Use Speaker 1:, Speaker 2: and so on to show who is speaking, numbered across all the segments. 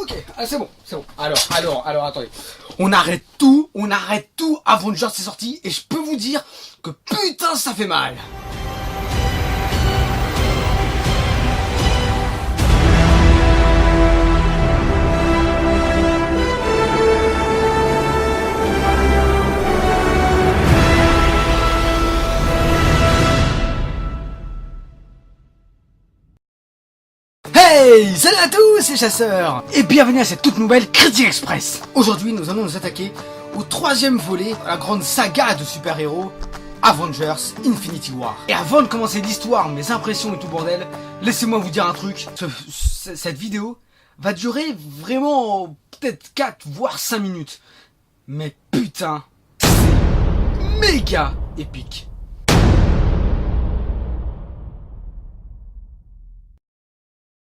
Speaker 1: Ok, c'est bon, c'est bon. Alors, attendez. On arrête tout, Avengers c'est sorti, et je peux vous dire que putain ça fait mal. Hey, salut à tous les chasseurs et bienvenue à cette toute nouvelle Critique Express. Aujourd'hui nous allons nous attaquer au troisième volet de la grande saga de super-héros Avengers Infinity War. Et avant de commencer l'histoire, mes impressions et tout bordel, laissez-moi vous dire un truc. Cette vidéo va durer vraiment peut-être 4 voire 5 minutes. Mais putain, c'est méga épique.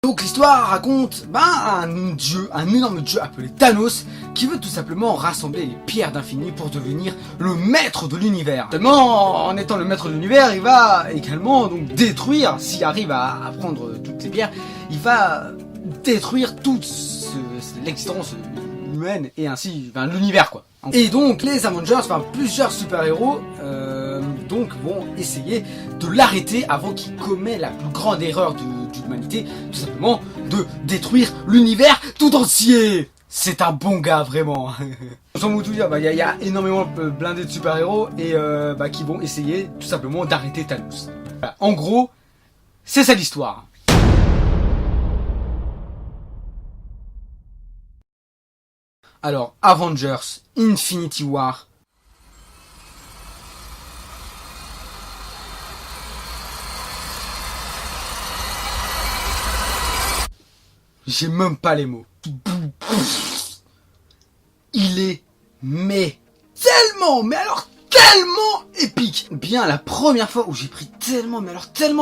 Speaker 1: Donc l'histoire raconte un énorme dieu appelé Thanos qui veut tout simplement rassembler les pierres d'infini pour devenir le maître de l'univers. Seulement en étant le maître de l'univers, il va également donc détruire, s'il arrive à prendre toutes ces pierres, il va détruire toute l'existence humaine et ainsi l'univers quoi. Et donc les Avengers, plusieurs super-héros donc vont essayer de l'arrêter avant qu'il commette la plus grande erreur de l'humanité, tout simplement de détruire l'univers tout entier. C'est un bon gars vraiment. Sans vous tout dire, y a énormément blindés de super-héros et qui vont essayer tout simplement d'arrêter Thanos. Voilà. En gros, c'est ça l'histoire. Alors, Avengers Infinity War. J'ai même pas les mots. Il est tellement épique. Bien la première fois où j'ai pris tellement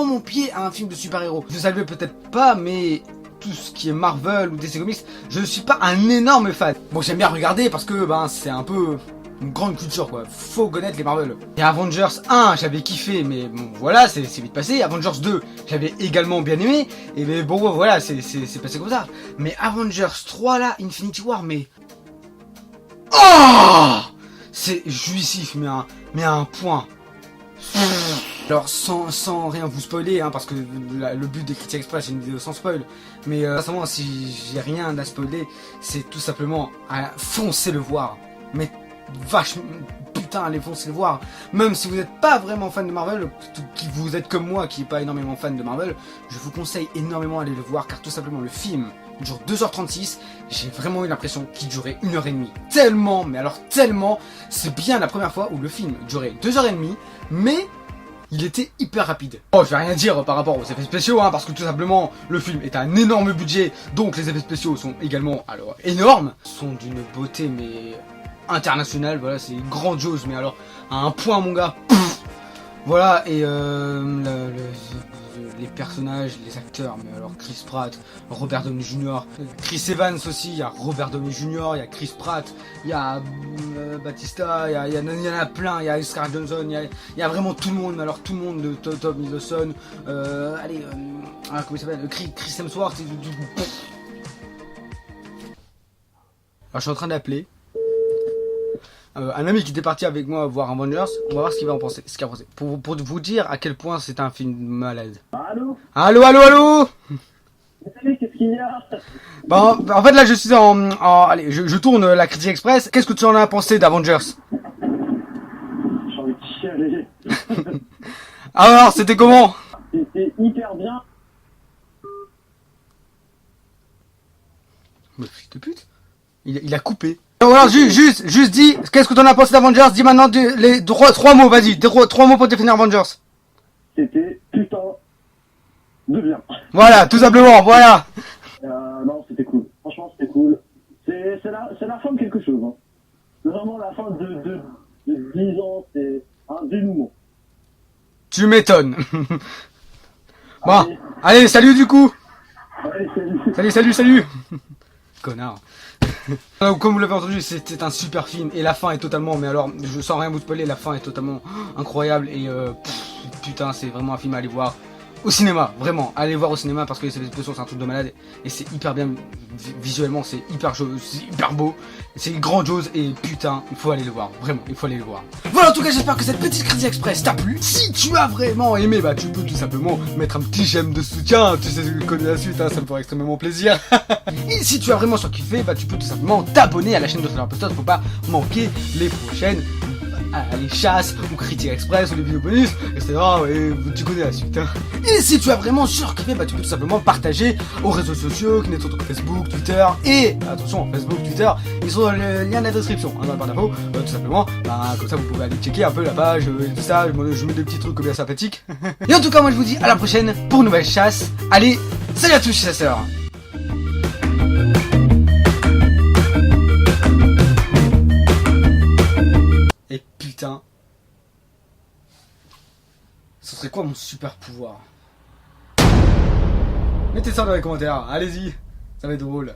Speaker 1: mon pied à un film de super-héros. Vous savez peut-être pas, mais tout ce qui est Marvel ou DC Comics, je ne suis pas un énorme fan. Bon, j'aime bien regarder parce que c'est un peu une grande culture quoi. Faut connaître les Marvel. Et Avengers 1, j'avais kiffé, mais bon voilà, c'est vite passé. Avengers 2, j'avais également bien aimé. Et mais bon voilà, c'est passé comme ça. Mais Avengers 3 là, Infinity War, mais oh, c'est jouissif, mais à un point. Alors sans rien vous spoiler, parce que le but des Critiques Express c'est une vidéo sans spoil, mais sincèrement si j'ai rien à spoiler, c'est tout simplement à foncer le voir. Mais vachement, putain, allez foncer le voir. Même si vous n'êtes pas vraiment fan de Marvel, qui vous êtes comme moi qui n'est pas énormément fan de Marvel, je vous conseille énormément d'aller le voir car tout simplement le film dure 2h36, j'ai vraiment eu l'impression qu'il durait 1h30. Tellement, mais alors tellement, c'est bien la première fois où le film durait 2h30, mais il était hyper rapide. Oh, je vais rien dire par rapport aux effets spéciaux, parce que tout simplement, le film est à un énorme budget, donc les effets spéciaux sont également, alors, énormes. Sont d'une beauté, mais internationale, voilà, c'est grandiose, mais alors, à un point, mon gars. Voilà, et les personnages, les acteurs, mais alors Chris Pratt, Robert Downey Jr., Chris Evans aussi, il y a Robert Downey Jr., il y a Chris Pratt, il y a Batista, il y en a plein, il y a Scarlett Johansson, il y a vraiment tout le monde, mais alors tout le monde de Tom Hiddleston, comment il s'appelle, Chris Hemsworth, alors je suis en train d'appeler un ami qui était parti avec moi voir Avengers, on va voir ce qu'il va en penser, pour vous dire à quel point c'est un film malade. Allô.
Speaker 2: Salut, qu'est-ce qu'il y a?
Speaker 1: En fait là je suis allez, je tourne la Critique Express. Qu'est-ce que tu en as pensé d'Avengers?
Speaker 2: J'ai envie de chialer.
Speaker 1: Alors, c'était comment?
Speaker 2: C'était hyper bien.
Speaker 1: Mais fils de pute, il a coupé. Alors juste dis, qu'est-ce que tu en as pensé d'Avengers? Dis maintenant les trois mots, vas-y, 3 mots pour définir Avengers.
Speaker 2: C'était putain de bien.
Speaker 1: Voilà, tout simplement, voilà.
Speaker 2: Non, c'était cool. Franchement, c'était cool. C'est la fin de quelque chose. C'est vraiment la fin de 10 ans. C'est un dénouement.
Speaker 1: Tu m'étonnes. Bon, allez, salut du coup.
Speaker 2: Allez,
Speaker 1: Salut. Connard. Comme vous l'avez entendu, c'est un super film et la fin est totalement, mais alors je sens rien vous spoiler, la fin est totalement incroyable et putain c'est vraiment un film à aller voir au cinéma, vraiment, allez voir au cinéma parce que les effets spéciaux c'est un truc de malade et c'est hyper bien visuellement, c'est hyper beau, c'est grandiose et putain, il faut aller le voir, vraiment, il faut aller le voir. Voilà, en tout cas, j'espère que cette petite Critique Express t'a plu. Si tu as vraiment aimé, bah tu peux tout simplement mettre un petit j'aime de soutien, tu sais connais la suite, hein, ça me ferait extrêmement plaisir. Et si tu as vraiment surkiffé, bah tu peux tout simplement t'abonner à la chaîne de Solar Imposteur pour pas manquer les prochaines les chasses, ou Critique Express, ou les vidéos bonus, etc. Et tu connais la suite. Hein. Et si tu as vraiment surkiffé, bah tu peux tout simplement partager aux réseaux sociaux, qui n'est autre que Facebook, Twitter, et attention, Facebook, Twitter, ils sont dans le lien de la description, hein, dans la barre d'infos, tout simplement, bah comme ça vous pouvez aller checker un peu la page, et tout ça, je mets des petits trucs bien sympathiques. Et en tout cas, moi je vous dis à la prochaine pour une nouvelle chasse. Allez, salut à tous chasseurs. Et putain, ce serait quoi mon super pouvoir? Mettez ça dans les commentaires, allez-y, ça va être drôle.